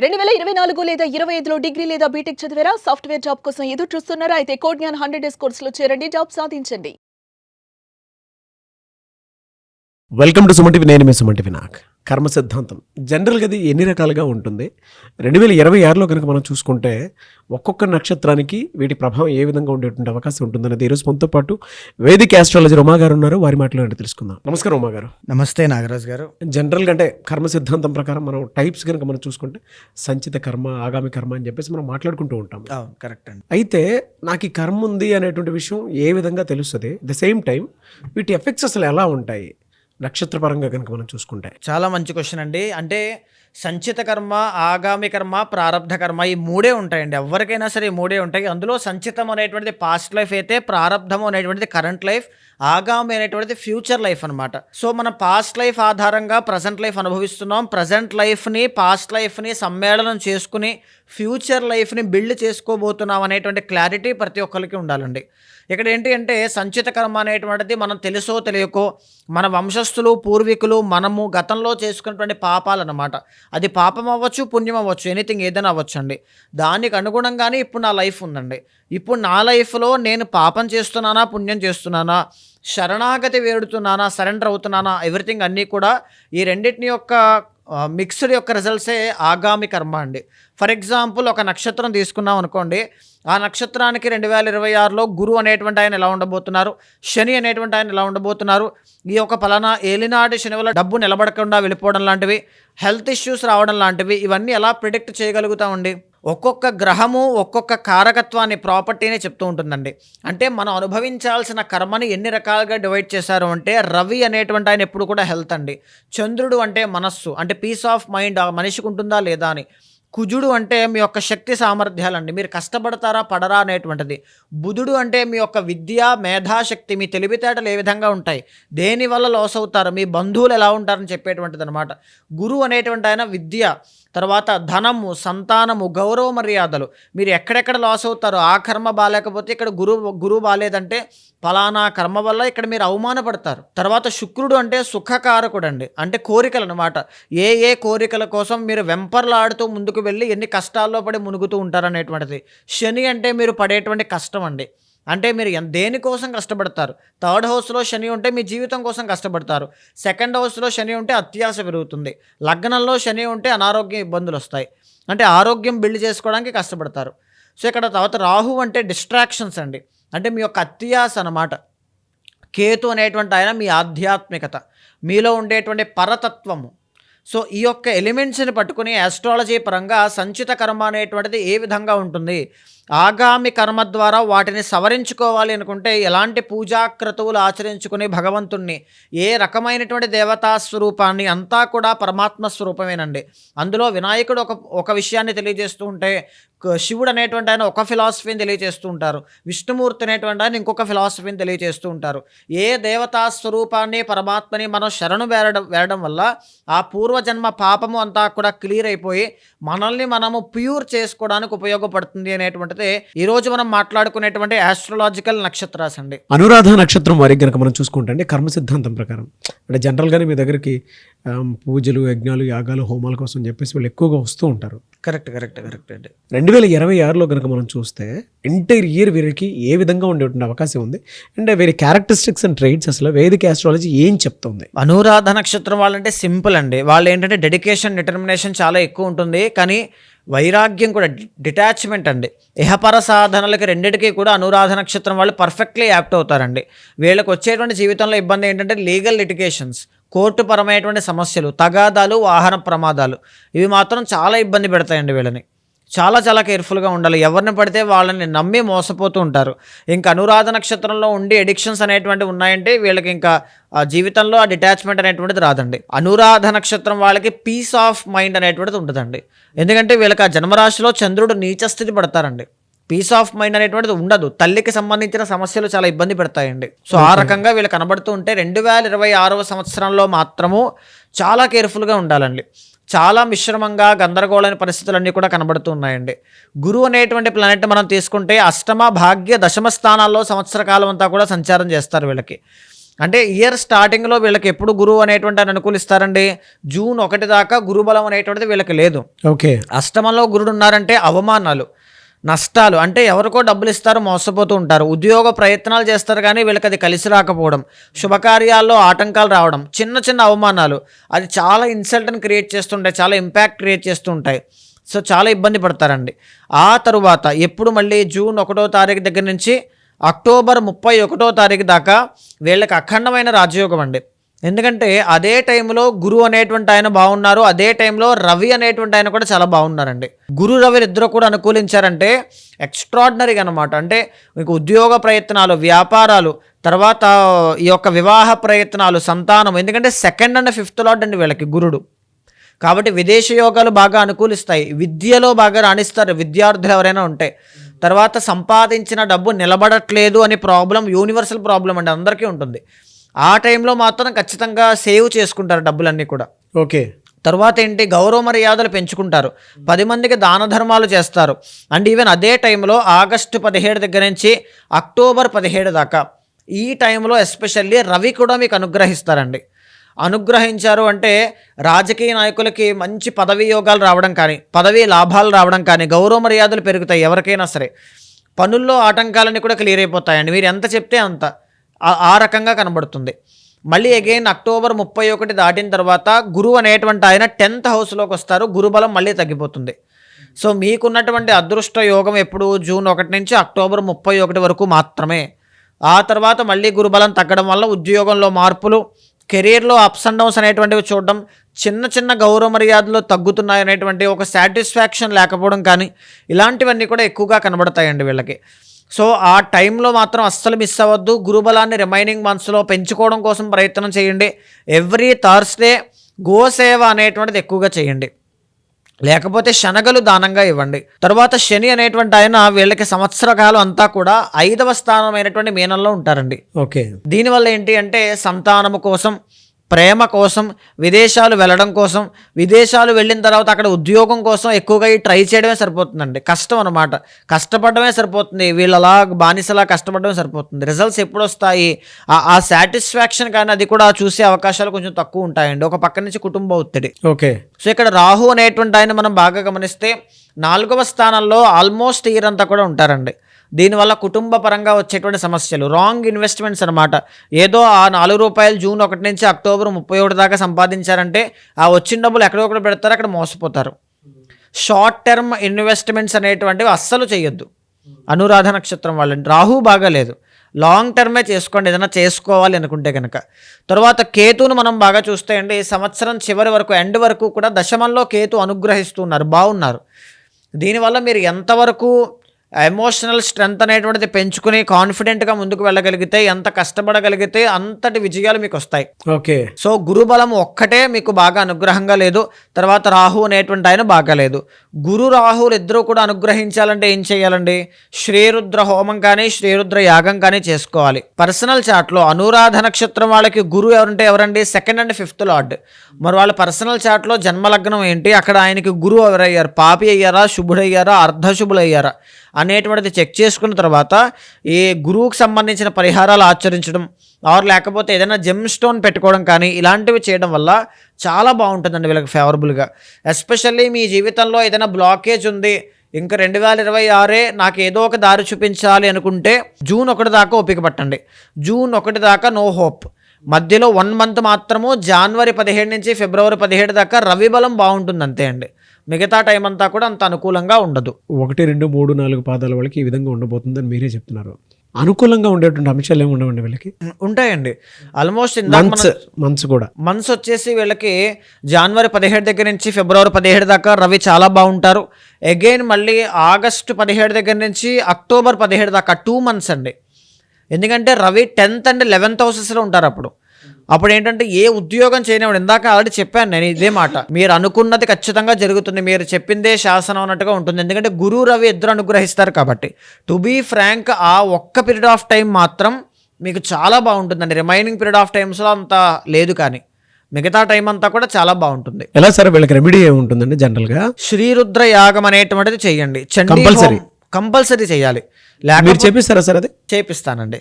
2024 లేదా 25లో డిగ్రీ లేదా బీటెక్ చదివారా? సాఫ్ట్‌వేర్ జాబ్ కోసం ఎదురు చూస్తున్నారా? అయితే కోడ్ జ్ఞాన్ 100 డేస్ కోర్సులో చేరండి. జాబ్ సాధించండి. Welcome to Suman TV. నేను మీ సుమన్ టీవీ. నాకు కర్మ సిద్ధాంతం జనరల్గా అది ఎన్ని రకాలుగా ఉంటుంది. 2026లో కనుక మనం చూసుకుంటే ఒక్కొక్క నక్షత్రానికి వీటి ప్రభావం ఏ విధంగా ఉండేటువంటి అవకాశం ఉంటుందనేది ఈరోజు మనతో పాటు వేదిక ఆస్ట్రాలజర్ ఉమా గారు ఉన్నారు. వారి మాటలు తెలుసుకుందాం. నమస్కారం ఉమా గారు. నమస్తే నాగరాజ్ గారు. జనరల్గా అంటే కర్మ సిద్ధాంతం ప్రకారం మనం టైప్స్ కనుక మనం చూసుకుంటే సంచిత కర్మ, ఆగామి కర్మ అని చెప్పేసి మనం మాట్లాడుకుంటూ ఉంటాం. కరెక్ట్ అండి. అయితే నాకు ఈ కర్మ ఉంది అనేటువంటి విషయం ఏ విధంగా తెలుస్తుంది? ద సేమ్ టైం వీటి ఎఫెక్ట్స్ అసలు ఎలా ఉంటాయి నక్షత్రపరంగా కనుక మనం చూసుకుంటే? చాలా మంచి క్వశ్చన్ అండి. అంటే సంచిత కర్మ, ఆగామి కర్మ, ప్రారబ్ధ కర్మ ఈ మూడే ఉంటాయండి. ఎవరికైనా సరే ఈ మూడే ఉంటాయి. అందులో సంచితం అనేటువంటిది పాస్ట్ లైఫ్ అయితే, ప్రారబ్ధం అనేటువంటిది కరెంట్ లైఫ్, ఆగామి అనేటువంటిది ఫ్యూచర్ లైఫ్ అనమాట. సో మనం పాస్ట్ లైఫ్ ఆధారంగా ప్రజెంట్ లైఫ్ అనుభవిస్తున్నాం. ప్రజెంట్ లైఫ్ని, పాస్ట్ లైఫ్ని సమ్మేళనం చేసుకుని ఫ్యూచర్ లైఫ్ని బిల్డ్ చేసుకోబోతున్నాం అనేటువంటి క్లారిటీ ప్రతి ఒక్కరికి ఉండాలండి. ఇక్కడ ఏంటి అంటే సంచిత కర్మ అనేటువంటిది మనం తెలుసో తెలియకో మన వంశస్థులు, పూర్వీకులు, మనము గతంలో చేసుకున్నటువంటి పాపాలు అన్నమాట. అది పాపం అవ్వచ్చు, పుణ్యం అవ్వచ్చు, ఎనీథింగ్ ఏదైనా అవ్వచ్చు అండి. దానికి అనుగుణంగానే ఇప్పుడు నా లైఫ్ ఉందండి. ఇప్పుడు నా లైఫ్లో నేను పాపం చేస్తున్నానా, పుణ్యం చేస్తున్నానా, శరణాగతి వేడుతున్నానా, సరెండర్ అవుతున్నానా, ఎవ్రీథింగ్ అన్నీ కూడా ఈ రెండింటిని యొక్క మిక్స్డ్ యొక్క రిజల్ట్సే ఆగామి కర్మ అండి. ఫర్ ఎగ్జాంపుల్ ఒక నక్షత్రం తీసుకున్నాం అనుకోండి. ఆ నక్షత్రానికి 2026లో గురువు అనేటువంటి ఆయన ఎలా ఉండబోతున్నారు, శని అనేటువంటి ఆయన ఎలా ఉండబోతున్నారు, ఈ యొక్క పలానా ఏలినాటి శని వల్ల డబ్బు నిలబడకుండా వెళ్ళిపోవడం లాంటివి, హెల్త్ ఇష్యూస్ రావడం లాంటివి, ఇవన్నీ ఎలా ప్రిడిక్ట్ చేయగలుగుతామండి? ఒక్కొక్క గ్రహము ఒక్కొక్క కారకత్వాన్ని, ప్రాపర్టీని చెప్తూ ఉంటుందండి. అంటే మనం అనుభవించాల్సిన కర్మని ఎన్ని రకాలుగా డివైడ్ చేశారు అంటే, రవి అనేటువంటి ఆయన ఎప్పుడు కూడా హెల్త్ అండి. చంద్రుడు అంటే మనస్సు, అంటే పీస్ ఆఫ్ మైండ్ మనిషికి ఉంటుందా లేదా అని. కుజుడు అంటే మీ యొక్క శక్తి సామర్థ్యాలండి, మీరు కష్టపడతారా పడరా అనేటువంటిది. బుధుడు అంటే మీ యొక్క విద్య, మేధాశక్తి, మీ తెలివితేటలు ఏ విధంగా ఉంటాయి, దేనివల్ల లాస్ అవుతారు, మీ బంధువులు ఎలా ఉంటారని చెప్పేటువంటిది అనమాట. గురువు అనేటువంటి ఆయన విద్య, తర్వాత ధనము, సంతానము, గౌరవ మర్యాదలు, మీరు ఎక్కడెక్కడ లాస్ అవుతారో ఆ కర్మ బాగాలేకపోతే ఇక్కడ గురువు బాగాలేదంటే ఫలానా కర్మ వల్ల ఇక్కడ మీరు అవమానపడతారు. తర్వాత శుక్రుడు అంటే సుఖకారకుడు అండి, అంటే కోరికలు అనమాట. ఏ కోరికల కోసం మీరు వెంపర్లాడుతూ ముందుకు వెళ్ళి ఎన్ని కష్టాల్లో పడి మునుగుతూ ఉంటారనేటువంటిది. శని అంటే మీరు పడేటువంటి కష్టం అండి, అంటే మీరు దేనికోసం కష్టపడతారు. థర్డ్ హౌస్లో శని ఉంటే మీ జీవితం కోసం కష్టపడతారు. సెకండ్ హౌస్లో శని ఉంటే అత్యాశ పెరుగుతుంది. లగ్నంలో శని ఉంటే అనారోగ్య ఇబ్బందులు వస్తాయి, అంటే ఆరోగ్యం బిల్డ్ చేసుకోవడానికి కష్టపడతారు. సో ఇక్కడ తర్వాత రాహు అంటే డిస్ట్రాక్షన్స్ అండి, అంటే మీ యొక్క అత్యాశ అన్నమాట. కేతు అనేటువంటి ఆయన మీ ఆధ్యాత్మికత, మీలో ఉండేటువంటి పరతత్వము. సో ఈ యొక్క ఎలిమెంట్స్ని పట్టుకుని ఆస్ట్రాలజీ పరంగా సంచిత కర్మ అనేటువంటిది ఏ విధంగా ఉంటుంది, ఆగామి కర్మ ద్వారా వాటిని సవరించుకోవాలి అనుకుంటే ఎలాంటి పూజాక్రతువులు ఆచరించుకుని భగవంతుణ్ణి, ఏ రకమైనటువంటి దేవతా స్వరూపాన్ని, అంతా కూడా పరమాత్మ స్వరూపమేనండి. అందులో వినాయకుడు ఒక విషయాన్ని తెలియజేస్తూ ఉంటే, శివుడు అనేటువంటి ఆయన ఒక ఫిలాసఫీని తెలియజేస్తూ ఉంటారు, విష్ణుమూర్తి అనేటువంటి ఆయన ఇంకొక ఫిలాసఫీని తెలియజేస్తూ ఉంటారు. ఏ దేవతా స్వరూపాన్ని, పరమాత్మని మనం శరణు వేరడం వల్ల ఆ పూర్వజన్మ పాపము అంతా కూడా క్లియర్ అయిపోయి మనల్ని మనము ప్యూర్ చేసుకోవడానికి ఉపయోగపడుతుంది అనేటువంటిది ఈరోజు మనం మాట్లాడుకునేటువంటి ఆస్ట్రాలజికల్ నక్షత్రాస్ అండి. అనురాధ నక్షత్రం వారికి కనుక మనం చూసుకుంటే కర్మ సిద్ధాంతం ప్రకారం అంటే జనరల్గానే మీ దగ్గరికి పూజలు, యజ్ఞాలు, యాగాలు, హోమాల కోసం చెప్పేసి వీళ్ళు ఎక్కువగా వస్తూ ఉంటారు. కరెక్ట్ అండి. 2026లో కనుక మనం చూస్తే ఎంటైర్ ఇయర్ వీరికి ఏ విధంగా ఉండేటువంటి అవకాశం ఉంది, అంటే వీరి క్యారెక్టరిస్టిక్స్ అండ్ ట్రైట్స్ అసలు వేదిక ఆస్ట్రాలజీ ఏం చెప్తుంది? అనురాధ నక్షత్రం వాళ్ళంటే సింపుల్ అండి. వాళ్ళు ఏంటంటే డెడికేషన్, డిటర్మినేషన్ చాలా ఎక్కువ ఉంటుంది, కానీ వైరాగ్యం కూడా, డిటాచ్మెంట్ అండి. ఇహపర సాధనలకి రెండింటికి కూడా అనురాధ నక్షత్రం వాళ్ళు పర్ఫెక్ట్లీ యాప్ట్ అవుతారండి. వీళ్ళకి వచ్చేటువంటి జీవితంలో ఇబ్బంది ఏంటంటే లీగల్ లిటిగేషన్స్, కోర్టు పరమైనటువంటి సమస్యలు, తగాదాలు, వాహన ప్రమాదాలు, ఇవి మాత్రం చాలా ఇబ్బంది పెడతాయండి వీళ్ళని. చాలా కేర్ఫుల్గా ఉండాలి. ఎవరిని పడితే వాళ్ళని నమ్మి మోసపోతూ ఉంటారు. ఇంకా అనురాధ నక్షత్రంలో ఉండి ఎడిక్షన్స్ అనేటువంటివి ఉన్నాయంటే వీళ్ళకి ఇంకా ఆ జీవితంలో ఆ డిటాచ్మెంట్ అనేటువంటిది రాదండి. అనురాధ నక్షత్రం వాళ్ళకి పీస్ ఆఫ్ మైండ్ అనేటువంటిది ఉంటుందండి, ఎందుకంటే వీళ్ళకి ఆ జన్మరాశిలో చంద్రుడు నీచస్థితి పడతారండి. పీస్ ఆఫ్ మైండ్ అనేటువంటిది ఉండదు. తల్లికి సంబంధించిన సమస్యలు చాలా ఇబ్బంది పెడతాయండి. సో ఆ రకంగా వీళ్ళు కనబడుతూ ఉంటే 2026వ సంవత్సరంలో మాత్రము చాలా కేర్ఫుల్గా ఉండాలండి. చాలా మిశ్రమంగా, గందరగోళమైన పరిస్థితులన్నీ కూడా కనబడుతూ ఉన్నాయండి. గురువు అనేటువంటి ప్లానెట్ మనం తీసుకుంటే అష్టమ, భాగ్య, దశమ స్థానాల్లో సంవత్సర కాలం అంతా కూడా సంచారం చేస్తారు వీళ్ళకి. అంటే ఇయర్ స్టార్టింగ్లో వీళ్ళకి ఎప్పుడు గురువు అనేటువంటి ఆయన అనుకూలిస్తారండి, జూన్ 1 దాకా గురుబలం అనేటువంటిది వీళ్ళకి లేదు. ఓకే. అష్టమంలో గురుడు ఉన్నారంటే అవమానాలు, నష్టాలు, అంటే ఎవరికో డబ్బులు ఇస్తారు, మోసపోతూ ఉంటారు. ఉద్యోగ ప్రయత్నాలు చేస్తారు కానీ వీళ్ళకి అది కలిసి రాకపోవడం, శుభకార్యాల్లో ఆటంకాలు రావడం, చిన్న చిన్న అవమానాలు, అది చాలా ఇన్సల్ట్ని క్రియేట్ చేస్తుంటాయి, చాలా ఇంపాక్ట్ క్రియేట్ చేస్తుంటాయి. సో చాలా ఇబ్బంది పడతారండి. ఆ తరువాత ఎప్పుడు మళ్ళీ జూన్ 1వ తారీఖు దగ్గర నుంచి అక్టోబర్ 31వ తారీఖు దాకా వీళ్ళకి అఖండమైన రాజయోగం అండి. ఎందుకంటే అదే టైంలో గురు అనేటువంటి ఆయన బాగున్నారు, అదే టైంలో రవి అనేటువంటి ఆయన కూడా చాలా బాగున్నారండి. గురు రవి ఇద్దరు కూడా అనుకూలించారంటే ఎక్స్ట్రాడినరీగా అనమాట. అంటే మీకు ఉద్యోగ ప్రయత్నాలు, వ్యాపారాలు, తర్వాత ఈ యొక్క వివాహ ప్రయత్నాలు, సంతానం, ఎందుకంటే 2nd and 5th లార్డ్ అండి వీళ్ళకి గురుడు. కాబట్టి విదేశీ యోగాలు బాగా అనుకూలిస్తాయి, విద్యలో బాగా రాణిస్తారు విద్యార్థులు ఎవరైనా ఉంటే. తర్వాత సంపాదించిన డబ్బు నిలబడట్లేదు అనే ప్రాబ్లం యూనివర్సల్ ప్రాబ్లం అండి, అందరికీ ఉంటుంది. ఆ టైంలో మాత్రం ఖచ్చితంగా సేవ్ చేసుకుంటారు డబ్బులన్నీ కూడా. ఓకే. తర్వాత ఏంటి, గౌరవ మర్యాదలు పెంచుకుంటారు, 10 మందికి దాన ధర్మాలు చేస్తారు. అండ్ ఈవెన్ అదే టైంలో ఆగస్టు 17 దగ్గర నుంచి అక్టోబర్ 17 దాకా ఈ టైంలో ఎస్పెషల్లీ రవి కూడా మీకు అనుగ్రహిస్తారండి. అనుగ్రహించారు అంటే రాజకీయ నాయకులకి మంచి పదవీ యోగాలు రావడం కానీ, పదవీ లాభాలు రావడం కానీ, గౌరవ మర్యాదలు పెరుగుతాయి ఎవరికైనా సరే. పనుల్లో ఆటంకాలన్నీ కూడా క్లియర్ అయిపోతాయండి, మీరు ఎంత చెప్తే అంత. ఆ రకంగా కనబడుతుంది. మళ్ళీ అగైన్ అక్టోబర్ 31 దాటిన తర్వాత గురువు అనేటువంటి ఆయన 10th హౌస్లోకి వస్తారు, గురుబలం మళ్ళీ తగ్గిపోతుంది. సో మీకున్నటువంటి అదృష్ట యోగం ఎప్పుడు జూన్ 1 నుంచి అక్టోబర్ 31 వరకు మాత్రమే. ఆ తర్వాత మళ్ళీ గురుబలం తగ్గడం వల్ల ఉద్యోగంలో మార్పులు, కెరీర్లో అప్స్ అండ్ డౌన్స్ అనేటువంటివి చూడడం, చిన్న చిన్న గౌరవ మర్యాదలు తగ్గుతున్నాయి అనేటువంటి ఒక సాటిస్ఫాక్షన్ లేకపోవడం కానీ, ఇలాంటివన్నీ కూడా ఎక్కువగా కనబడతాయండి వీళ్ళకి. సో ఆ టైంలో మాత్రం అస్సలు మిస్ అవ్వద్దు. గురుబలాన్ని రిమైనింగ్ మంత్స్లో పెంచుకోవడం కోసం ప్రయత్నం చేయండి. ఎవ్రీ థర్స్డే గోసేవ అనేటువంటిది ఎక్కువగా చేయండి, లేకపోతే శనగలు దానంగా ఇవ్వండి. తర్వాత శని అనేటువంటి ఆయన వీళ్ళకి సంవత్సర కాలం అంతా కూడా 5వ స్థానమైనటువంటి మీనంలో ఉంటారండి. ఓకే. దీనివల్ల ఏంటి అంటే సంతానము కోసం, ప్రేమ కోసం, విదేశాలు వెళ్ళడం కోసం, విదేశాలు వెళ్ళిన తర్వాత అక్కడ ఉద్యోగం కోసం ఎక్కువగా ఈ ట్రై చేయడమే సరిపోతుందండి. కష్టం అనమాట, కష్టపడమే సరిపోతుంది, వీళ్ళలా బానిసలా కష్టపడమే సరిపోతుంది. రిజల్ట్స్ ఎప్పుడు వస్తాయి, ఆ సాటిస్ఫాక్షన్ కానీ అది కూడా చూసే అవకాశాలు కొంచెం తక్కువ ఉంటాయండి. ఒక పక్క నుంచి కుటుంబ ఒత్తిడి. ఓకే. సో ఇక్కడ రాహు అనేటువంటి ఆయన మనం బాగా గమనిస్తే 4వ స్థానంలో ఆల్మోస్ట్ ఇయర్ అంతా కూడా ఉంటారండి. దీనివల్ల కుటుంబ పరంగా వచ్చేటువంటి సమస్యలు, రాంగ్ ఇన్వెస్ట్మెంట్స్ అనమాట. ఏదో ఆ ₹4 జూన్ 1 నుంచి అక్టోబర్ 31 దాకా సంపాదించారంటే ఆ వచ్చిన డబ్బులు ఎక్కడొక్కడ పెడతారు, అక్కడ మోసపోతారు. షార్ట్ టర్మ్ ఇన్వెస్ట్మెంట్స్ అనేటువంటివి అస్సలు చేయొద్దు. అనురాధ నక్షత్రం వాళ్ళని రాహు బాగాలేదు, లాంగ్ టర్మే చేసుకోండి ఏదైనా చేసుకోవాలి అనుకుంటే కనుక. తర్వాత కేతును మనం బాగా చూస్తే అండి, సంవత్సరం చివరి వరకు ఎండ్ వరకు కూడా దశమంలో కేతు అనుగ్రహిస్తున్నారు, బాగున్నారు. దీనివల్ల మీరు ఎంతవరకు ఎమోషనల్ స్ట్రెంగ్త్ అనేటువంటిది పెంచుకుని కాన్ఫిడెంట్గా ముందుకు వెళ్ళగలిగితే, ఎంత కష్టపడగలిగితే అంతటి విజయాలు మీకు వస్తాయి. ఓకే. సో గురుబలం ఒక్కటే మీకు బాగా అనుగ్రహంగా లేదు, తర్వాత రాహు అనేటువంటి ఆయన బాగా లేదు. గురు రాహులు ఇద్దరూ కూడా అనుగ్రహించాలంటే ఏం చేయాలండి, శ్రీరుద్ర హోమం కానీ శ్రీరుద్ర యాగం కానీ చేసుకోవాలి. పర్సనల్ చాట్లో అనురాధ నక్షత్రం వాళ్ళకి గురు ఎవరండి, 2nd and 5th లార్డ్. మరి వాళ్ళ పర్సనల్ చాట్లో జన్మలగ్నం ఏంటి, అక్కడ ఆయనకి గురువు ఎవరయ్యారు, పాపి అయ్యారా, శుభుడయ్యారా, అర్ధశుభులయ్యారా అనేటువంటిది చెక్ చేసుకున్న తర్వాత ఈ గురువుకు సంబంధించిన పరిహారాలు ఆచరించడం, లేకపోతే ఏదైనా జెమ్ స్టోన్ పెట్టుకోవడం కానీ ఇలాంటివి చేయడం వల్ల చాలా బాగుంటుందండి వీళ్ళకి ఫేవరబుల్గా. ఎస్పెషల్లీ మీ జీవితంలో ఏదైనా బ్లాకేజ్ ఉంది, ఇంకా 2026 నాకు ఏదో ఒక దారి చూపించాలి అనుకుంటే జూన్ 1 దాకా ఓపిక పట్టండి. జూన్ 1 దాకా నో హోప్. మధ్యలో 1 మంత్ మాత్రము జనవరి 17 నుంచి ఫిబ్రవరి 17 దాకా రవి బలం బాగుంటుంది అంతే అండి. మిగతా టైం అంతా కూడా అంత అనుకూలంగా ఉండదు. 1, 2, 3, 4 పాదాల వాళ్ళకి ఈ విధంగా ఉండబోతుందని మీరే చెప్తున్నారు. అనుకూలంగా ఉండేటువంటి అంశాలు ఏమి ఉండవండి వీళ్ళకి? ఉంటాయండి ఆల్మోస్ట్. మంత్స్ వచ్చేసి వీళ్ళకి జనవరి 17 దగ్గర నుంచి ఫిబ్రవరి 17 దాకా రవి చాలా బాగుంటారు. అగైన్ మళ్ళీ ఆగస్టు 17 దగ్గర నుంచి అక్టోబర్ 17 దాకా 2 months అండి. ఎందుకంటే రవి 10th and 11th హౌసెస్లో ఉంటారు. అప్పుడు ఏంటంటే ఏ ఉద్యోగం చేయనివాడు, ఇందాక ఆల్రెడీ చెప్పాను నేను ఇదే మాట, మీరు అనుకున్నది ఖచ్చితంగా జరుగుతుంది, మీరు చెప్పిందే శాసనం అన్నట్టుగా ఉంటుంది. ఎందుకంటే గురు రవి ఇద్దరు అనుగ్రహిస్తారు కాబట్టి. టు బీ ఫ్రాంక్, ఆ ఒక్క పీరియడ్ ఆఫ్ టైం మాత్రం మీకు చాలా బాగుంటుందండి. రిమైనింగ్ పీరియడ్ ఆఫ్ టైమ్స్లో అంత లేదు, కానీ మిగతా టైం అంతా కూడా చాలా బాగుంటుంది. ఎలా సరే వీళ్ళకి రెమెడీ ఏముంటుందండి జనరల్గా? శ్రీరుద్ర యాగం అనేటువంటిది చెయ్యండి, కంపల్సరీ చేయాలి. మీరు చేపిస్తారా సార్? అది చేపిస్తానండి.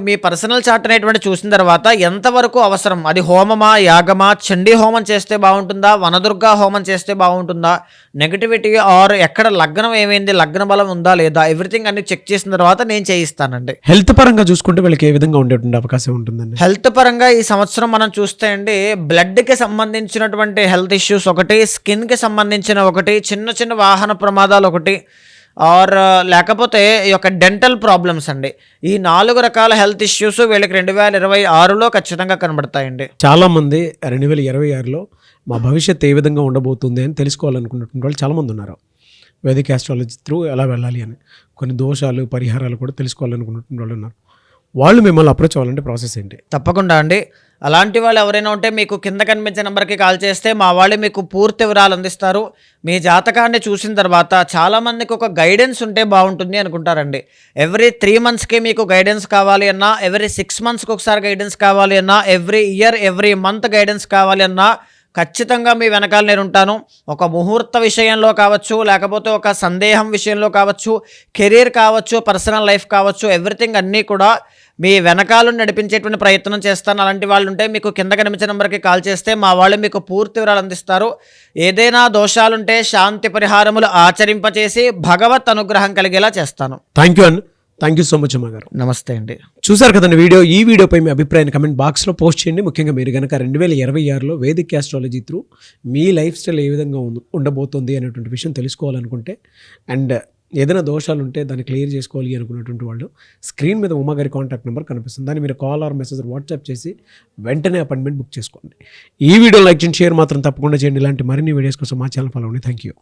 మీ పర్సనల్ చార్ట్ అనేటువంటి చూసిన తర్వాత ఎంతవరకు అవసరం, అది హోమమా, యాగమా, చండీ హోమం చేస్తే బాగుంటుందా, వనదుర్గా హోమం చేస్తే బాగుంటుందా, నెగటివిటీ ఆర్ ఎక్కడ లగ్నం ఏమైంది, లగ్న బలం ఉందా లేదా, ఎవ్రీథింగ్ అన్ని చెక్ చేసిన తర్వాత నేను చేయిస్తానండి. హెల్త్ పరంగా చూసుకుంటే వీళ్ళకి ఏ విధంగా ఉండేటువంటి అవకాశం ఉంటుందండి? హెల్త్ పరంగా ఈ సంవత్సరం మనం చూస్తే అండి, బ్లడ్కి సంబంధించినటువంటి హెల్త్ ఇష్యూస్ ఒకటి, స్కిన్కి సంబంధించిన ఒకటి, చిన్న చిన్న వాహన ప్రమాదాలు ఒకటి, ఆర్ లేకపోతే ఈ యొక్క డెంటల్ ప్రాబ్లమ్స్ అండి. ఈ 4 రకాల హెల్త్ ఇష్యూస్ వీళ్ళకి 2026లో ఖచ్చితంగా కనబడతాయండి. చాలామంది 2026లో మా భవిష్యత్తు ఏ విధంగా ఉండబోతుంది అని తెలుసుకోవాలనుకున్నటువంటి వాళ్ళు చాలామంది ఉన్నారు. వేదిక్ ఆస్ట్రాలజీ త్రూ ఎలా వెళ్ళాలి అని కొన్ని దోషాలు, పరిహారాలు కూడా తెలుసుకోవాలనుకున్నటువంటి వాళ్ళు ఉన్నారు. వాళ్ళు మిమ్మల్ని అప్రోచ్ అవ్వాలంటే ప్రాసెస్ ఏంటి? తప్పకుండా అండి. అలాంటి వాళ్ళు ఎవరైనా ఉంటే మీకు కింద కనిపించే నెంబర్కి కాల్ చేస్తే మా వాళ్ళు మీకు పూర్తి వివరాలు అందిస్తారు. మీ జాతకాన్ని చూసిన తర్వాత చాలామందికి ఒక గైడెన్స్ ఉంటే బాగుంటుంది అనుకుంటారండి. ఎవ్రీ 3 మంత్స్కి మీకు గైడెన్స్ కావాలి అన్నా, ఎవ్రీ 6 మంత్స్కి ఒకసారి గైడెన్స్ కావాలి అన్నా, every year every month guidance కావాలి అన్నా ఖచ్చితంగా మీ వెనకాల నేను ఉంటాను. ఒక ముహూర్త విషయంలో కావచ్చు, లేకపోతే ఒక సందేహం విషయంలో కావచ్చు, కెరీర్ కావచ్చు, పర్సనల్ లైఫ్ కావచ్చు, ఎవ్రీథింగ్ అన్నీ కూడా మీ వెనకాల నడిపించేటువంటి ప్రయత్నం చేస్తాను. అలాంటి వాళ్ళు ఉంటే మీకు కింద కనిపించే నెంబర్కి కాల్ చేస్తే మా వాళ్ళు మీకు పూర్తి వివరాలు అందిస్తారు. ఏదైనా దోషాలుంటే శాంతి పరిహారములు ఆచరింపచేసి భగవత్ అనుగ్రహం కలిగేలా చేస్తాను. థ్యాంక్ యూ అండి. థ్యాంక్ యూ సో మచ్ అమ్మ గారు. నమస్తే అండి. చూసారు కదండి వీడియో. ఈ వీడియోపై మీ అభిప్రాయాన్ని కమెంట్ బాక్స్లో పోస్ట్ చేయండి. ముఖ్యంగా మీరు కనుక 2026లో వేదిక్ ఆస్ట్రాలజీ త్రూ మీ లైఫ్ స్టైల్ ఏ విధంగా ఉండబోతుంది అనేటువంటి విషయం తెలుసుకోవాలనుకుంటే, అండ్ ఏదైనా దోషాలు ఉంటే దాన్ని క్లియర్ చేసుకోవాలి అనుకున్నటువంటి వాళ్ళు స్క్రీన్ మీద ఉమా గారి కాంటాక్ట్ నెంబర్ కనిపిస్తుంది. దాన్ని మీరు కాల్ ఆర్ మెసేజ్ వాట్సాప్ చేసి వెంటనే అపాయింట్మెంట్ బుక్ చేసుకోండి. ఈ వీడియో లైక్ చేయండి, షేర్ మాత్రం తప్పకుండా చేయండి. ఇలాంటి మరిన్ని వీడియోస్ కోసం మా ఛానల్ ఫాలో అవ్వండి. Thank you.